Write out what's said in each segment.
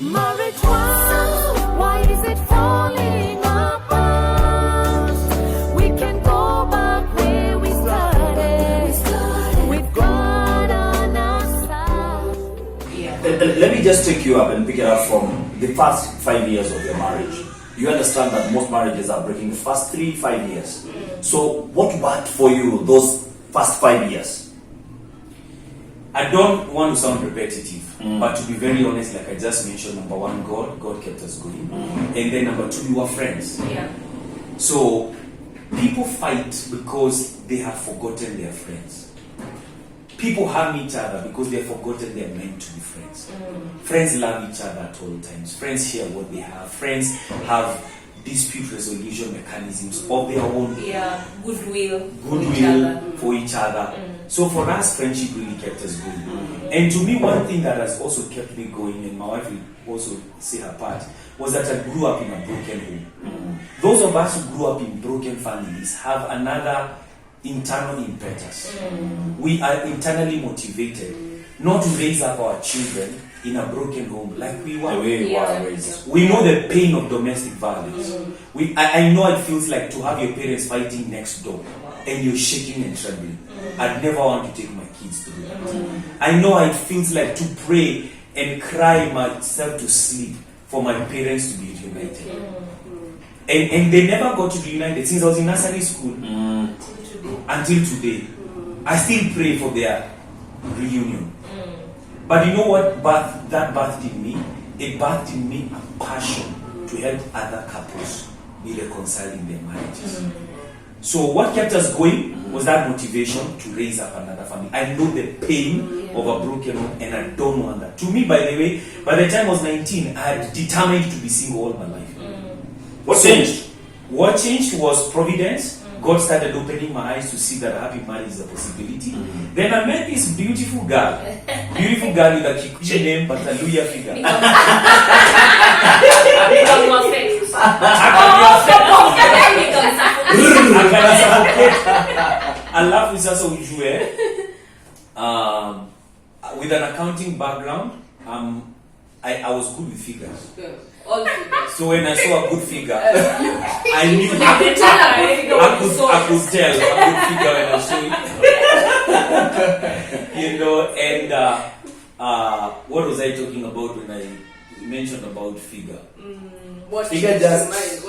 Marriage, why is it falling apart? We can go back where we started. We've got on our side. Let me just take you up and pick it up from the first 5 years of your marriage. You understand that most marriages are breaking the first 3-5 years. So what worked for you those first 5 years? I don't want to sound repetitive, but to be very honest, like I just mentioned, number one, God kept us going. And then number two, we were friends. Yeah. So people fight because they have forgotten their friends. People harm each other because they have forgotten they're meant to be friends. Friends love each other at all times. Friends share what they have. Friends have dispute resolution mechanisms of their own. Yeah, goodwill For each other. So for us, friendship really kept us going. And to me, one thing that has also kept me going, and my wife will also say her part, was that I grew up in a broken home. Those of us who grew up in broken families have another internal impetus. We are internally motivated not to raise up our children in a broken home like we were. We know the pain of domestic violence. I know it feels like to have your parents fighting next door and you're shaking and trembling. I'd never want to take my kids through that. I know it feels like to pray and cry myself to sleep for my parents to be reunited. And they never got to be reunited since I was in nursery school until today. I still pray for their reunion. But you know what that birthed in me? It birthed in me a passion to help other couples be reconciled in their marriages. So what kept us going was that motivation to raise up another family. I know the pain of a broken home, and I don't want that. To me, by the way, by the time I was 19, I had determined to be single all my life. What changed? What changed was providence. God started opening my eyes to see that a happy marriage is a possibility. Then I met this beautiful girl with a Kikuyu name, but a Luya figure. Alafu sasa ujue with an accounting background, I was good with figures. All figures. So when I saw a good figure, I knew I could tell a good figure when I saw it. You know, and what was I talking about when I mentioned about figure? What figure just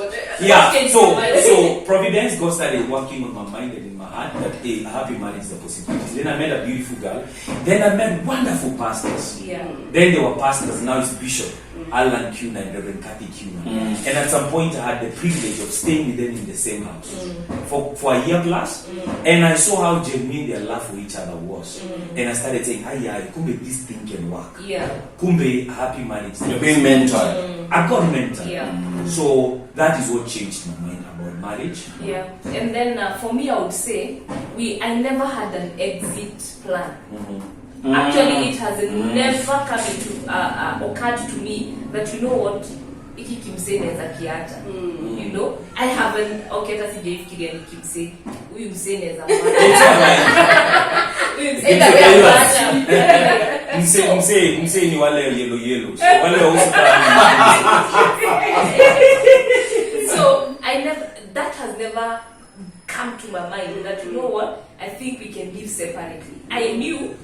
so providence, God started working on my mind and in my heart that a happy marriage is a possibility. Then I met a beautiful girl. Then I met wonderful pastors. Then there were pastors. Now it's Bishop Alan Kuna and Reverend Cathy Kuna. And at some point I had the privilege of staying with them in the same house for a year plus. And I saw how genuine their love for each other was. And I started saying, kumbe this thing can work. Kumbe a happy marriage. You're being mentored. I got mentored. So that is what changed my mind about marriage. And then for me, I would say I never had an exit plan. Actually, it has never come into occurred to me that, you know what, iki kimse neza kiata. You know, I haven't hata sijaifikiria ni kimse huyu mse neza mse ni wale yellow so wale so that has never come to my mind that, you know what, I think we can live separately. I knew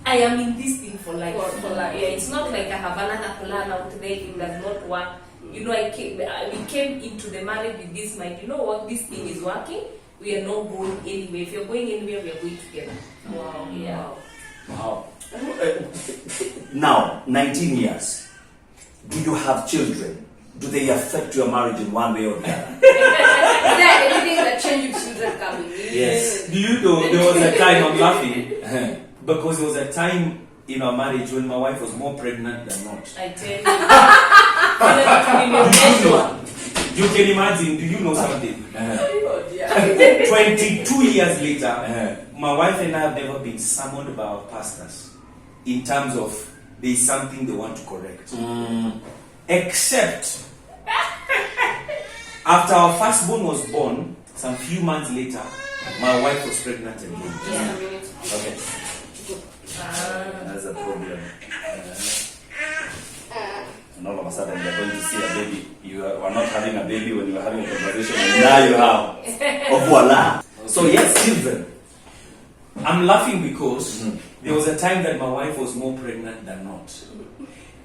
I am in this thing for life. For life. Yeah, it's not like I have another plan out there. It does not work. You know, we came into the marriage with this mind. You know what? This thing is working. We are not going anywhere. If you're going anywhere, we are going together. Wow. Yeah. Wow. Now, 19 years. Do you have children? Do they affect your marriage in one way or the other? Is there anything that changed with children coming? Yes. Do you know there was a time, I'm laughing, because there was a time in our marriage when my wife was more pregnant than not. I tell you. You can imagine, do you know something? 22 years later, my wife and I have never been summoned by our pastors in terms of there is something they want to correct. Except after our firstborn was born, some few months later, my wife was pregnant again. Okay. That's a problem. and all of a sudden you're going to see a baby. You were not having a baby when you were having a conversation, and now you have. Oh, voila. So yes, children. I'm laughing because there was a time that my wife was more pregnant than not.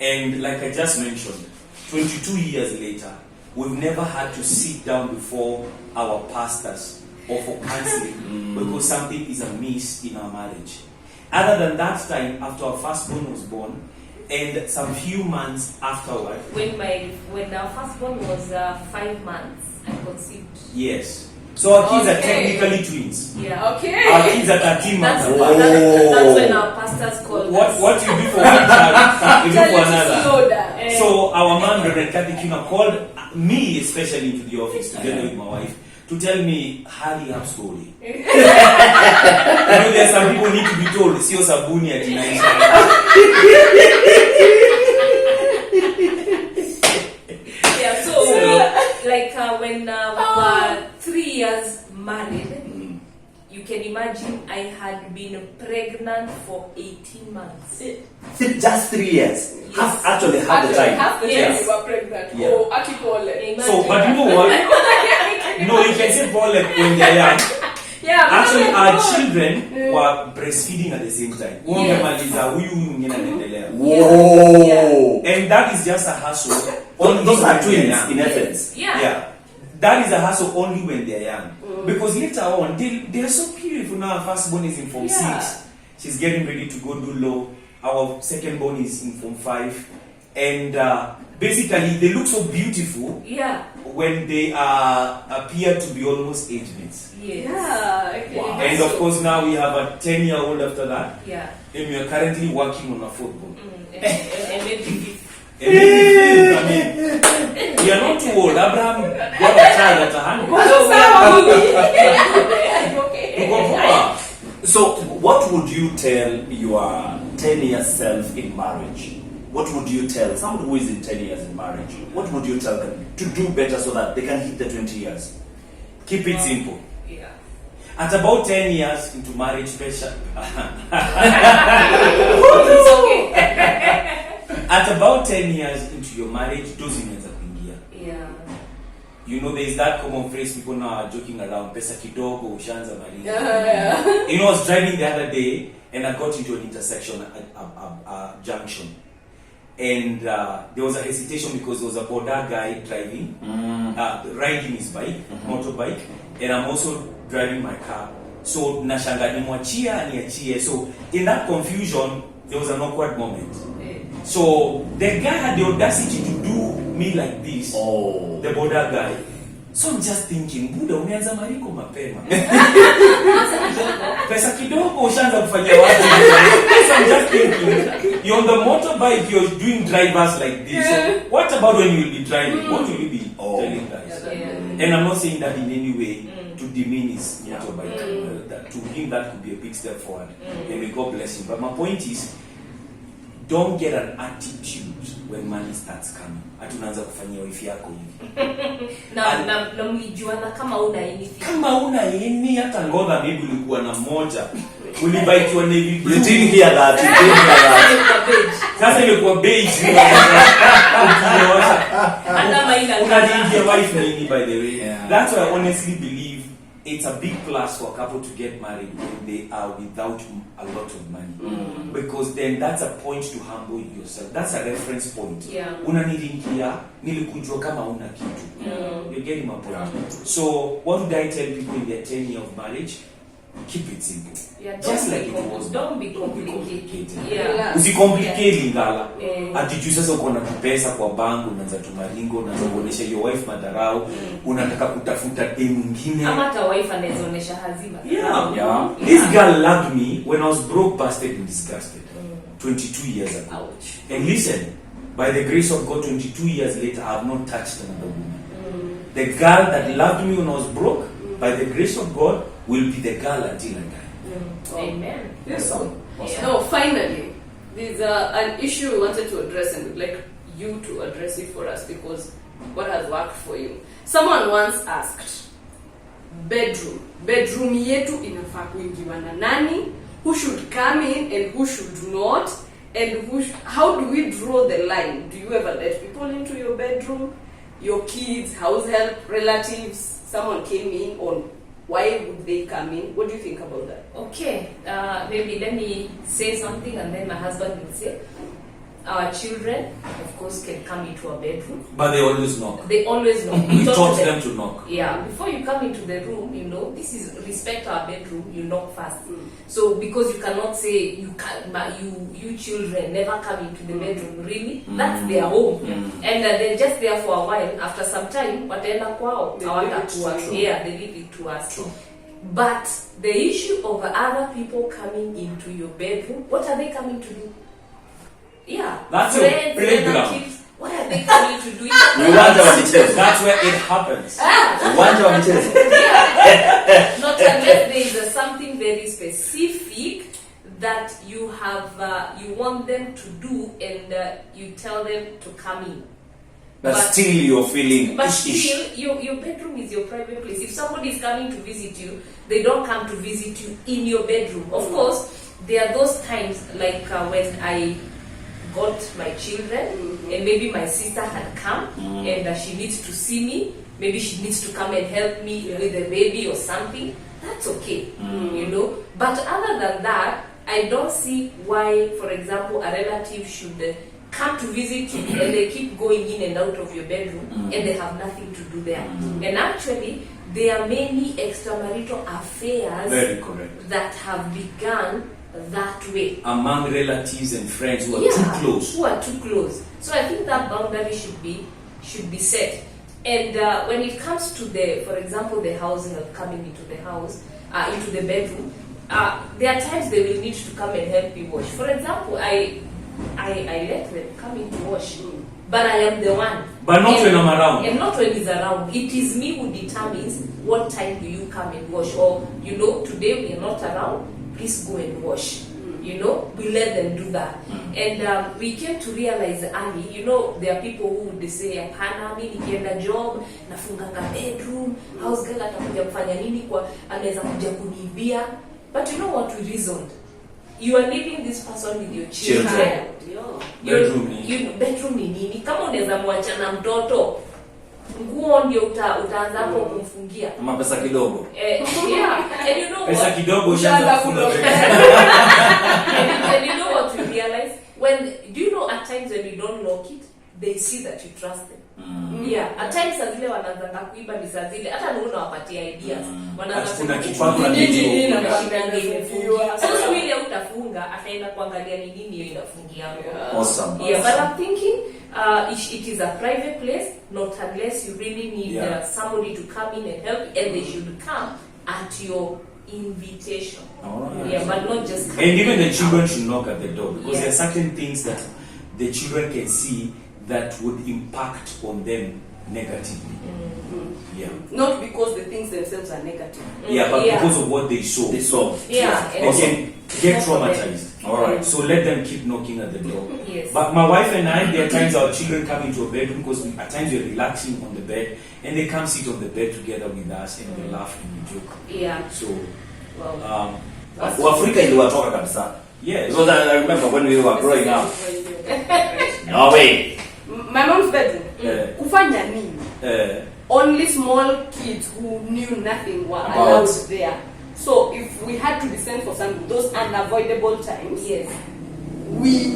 And like I just mentioned, 22 years later, we've never had to sit down before our pastors or for counseling because something is amiss in our marriage. Other than that time, after our firstborn was born, and some few months afterward. When our firstborn was 5 months, I conceived. Yes. So our kids are technically twins. Yeah. Okay. Our kids are 13 months That's, apart. that's when our pastors called us. What you do for one child, you do Tell for you to another. slow down. So our mom, Reverend Cathy, called me especially into the office together with my wife to tell me, hurry up slowly. You know, there are some people need to be told, sio sabuni ati inaisha. Yeah, so like when we were 3 years married, you can imagine I had been pregnant for 18 months. Just 3 years. Yes. Actually, half the time. Half the time Yes. you were pregnant. Yeah. Oh, akipole. So, but you know what? No, you can say Paul when they're young. Yeah, Actually, because our God. children were breastfeeding at the same time. Ungemaliza, huyu mwingine anaendelea. Whoa. And that is just a hustle. Those are when they're twins, young. in essence. Yeah. That is a hustle only when they're young. Because later on, they are so beautiful now. Our firstborn is in Form 6. She's getting ready to go do law. Our secondborn is in Form 5. And basically, they look so beautiful Yeah. when they appear to be almost age mates. Yes. Yeah. Okay. Wow. And of course, now we have a 10-year-old after that. Yeah. And we are currently working on a football. And maybe I mean, we are not too old. Abraham got a child at 100. So, what would you tell your 10-year self in marriage? What would you tell someone who is in 10 years in marriage? What would you tell them to do better so that they can hit the 20 years? Keep it simple. yeah. At about 10 years into marriage, special. It's okay. At about 10 years into your marriage, dozi imeanza kuingia. Yeah. You know, there is that common phrase people now are joking around, pesa kidogo ushaanza maliza. Yeah. You know, I was driving the other day and I got into an intersection, a junction. And there was a hesitation because there was a border guy driving, riding his bike, motorbike, and I'm also driving my car. So, nashanga nimwachia, niachie. So, in that confusion, there was an awkward moment. So, the guy had the audacity to do me like this, the border guy. So, I'm just thinking, Buddha, umeanza mariko mapema. Pesa kidogo ushaanza kufanya watu. So, I'm just thinking, you're on the motorbike, you're doing drivers like this. So, what about when you will be driving? What will you be telling guys? Yeah. And I'm not saying that in any way to demean his motorbike. That to him, that could be a big step forward. And may God bless him. But my point is, don't get an attitude when money starts coming. Hatunaanza kufanyia wifi yako hivi. Na mlijuana kama una anything. Kama una yeni hata ngoda maybe ulikuwa na moja. Ulibaikiwa navy blue. You didn't hear that. You didn't hear that. Sasa ilikuwa beige. Hata maina Unajiingia wife nini by the way. Yeah. That's why I honestly believe it's a big plus for a couple to get married when they are without a lot of money. Because then that's a point to humble yourself. That's a reference point. Yeah. Unaniringia, nilikujua kama una kitu. You're getting my point. So, what would I tell people in their 10 years of marriage? Keep it simple. Yeah, Just like it was. Don't be complicated. Yeah. Relax. Usicomplicate Lingala. Yeah. Ati sasa uko na pesa kwa bank, unaanza tumaringo, unaanza kuonesha your wife madharau, unataka kutafuta demu mwingine. Ama hata wife anaweza onesha hazima. Yeah. This girl loved me when I was broke, busted and disgusted. 22 years ago. Ouch. And listen, by the grace of God, 22 years later, I have not touched another woman. The girl that loved me when I was broke, by the grace of God, will be the girl until I die. Amen. Awesome. Yeah. No, finally, there's an issue we wanted to address, and we'd like you to address it for us because what has worked for you. Someone once asked, bedroom yetu inafaa kuingiwa na nani? Who should come in and who should not? And how do we draw the line? Do you ever let people bedroom, your kids, house help, relatives, someone came in on. Why would they come in? What do you think about that? Okay, maybe let me say something and then my husband will say. Our children, of course, can come into our bedroom. But they always knock. They always knock. We talk taught to them to knock. Yeah, before you come into the room, this is respect our bedroom. You knock first. So because you cannot say you can, you children never come into the bedroom. Really, that's their home, and they're just there for a while. After some time, wataenda kwao. They leave it to us. Yeah, they leave it to us. True. But the issue of other people coming into your bedroom, what are they coming to do? Yeah, That's your friends, playground. relatives, what are they coming to do? Uwanja wa michezo. That's where it happens. Uwanja wa michezo. Not unless there is something very specific that you have, you want them to do, and you tell them to come in. But still you're feeling But ish. still, your bedroom is your private place. If somebody is coming to visit you, they don't come to visit you in your bedroom. Of course, there are those times like when I got my children, and maybe my sister had come, and she needs to see me. Maybe she needs to come and help me with the baby or something. That's okay, But other than that, I don't see why, for example, a relative should come to visit you and they keep going in and out of your bedroom and they have nothing to do there. And actually, there are many extramarital affairs Very correct. that have begun that way. Among relatives and friends who are too close. Who are too close. So I think that boundary should be set. And when it comes to for example, the housing of coming into the house, into the bedroom, there are times they will need to come and help me wash. For example, I let them come in to wash, but I am the one. But not when I'm around. And not when he's around. It is me who determines what time do you come and wash. Or, today we are not around, please go and wash. We let them do that. And we came to realize early, there are people who would say, hapana, mimi nikienda job, nafunganga bedroom, house girl atakuja kufanya nini anaweza kuja kunibia. But you know what we reasoned? You are leaving this person with your children. Bedroom ni nini? Kama unaweza mwacha na mtoto, nguo ndio utaanza hapo kumfungia. Ama pesa kidogo. Yeah. And you know Pesa what? kidogo ushaanza kufunga. And you know what we realize? Do you know at times when you don't lock it, they see that you trust them. Yeah, at times saa zile wanaanza kuiba ni saa zile hata ndio unawapatia ideas. Wanaanza Kuna kusema, kitu kuna nini kitu. na mashindano imefungiwa. So siku ile utafunga ataenda kuangalia ni nini hiyo inafungia. Awesome. Yeah, but I'm thinking it is a private place, not unless you really need somebody to come in and help, and they should come at your invitation. Alright. Yeah, but not just come. And even the children should knock at the door, because Yeah. there are certain things that the children can see that would impact on them negatively. Yeah. Not because the things themselves are negative. Yeah, but Yeah. because of what they saw. They saw. Yeah, They can get traumatized. Alright. So let them keep knocking at the door. Yes. But my wife and I, there are times our children come into a bedroom because at times we're relaxing on the bed and they come sit on the bed together with us and we laugh and we joke. Yeah. So, Well, Uafrika iliwatoka kabisa. yes. Because I remember when we were growing up. No way. My mom's bedroom. Kufanya nini? Only small kids who knew nothing were allowed there. So if we had to descend for some those unavoidable times, yes. we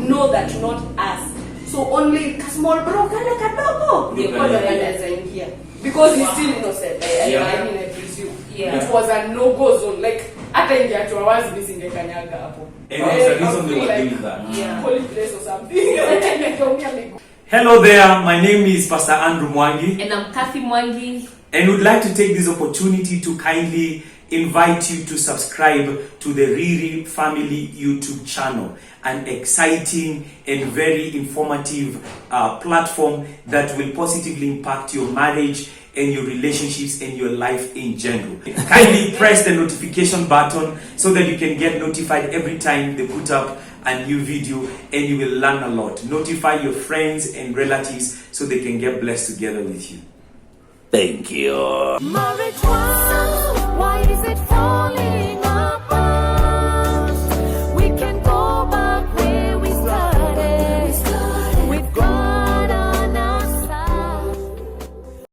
know that not us. So only small bro kana kadogo Yeah. anaweza ingia because he's still innocent. Yeah. I mean, I presume. Yeah. It was a no-go zone. Like hata ingeachwa wazi mimi singekanyaga hapo. And there's a reason they were Like, doing that. Yeah. holy place or something. Ningeumia miguu. Hello there, my name is Pastor Andrew Mwangi, And I'm Cathy Mwangi. and would like to take this opportunity to kindly invite you to subscribe to the Riri Family YouTube channel, an exciting and very informative platform that will positively impact your marriage and your relationships and your life in general. Kindly press the notification button so that you can get notified every time they put up a new video, and you will learn a lot. Notify your friends and relatives so they can get blessed together with you. Thank you. Marijuana, why is it falling?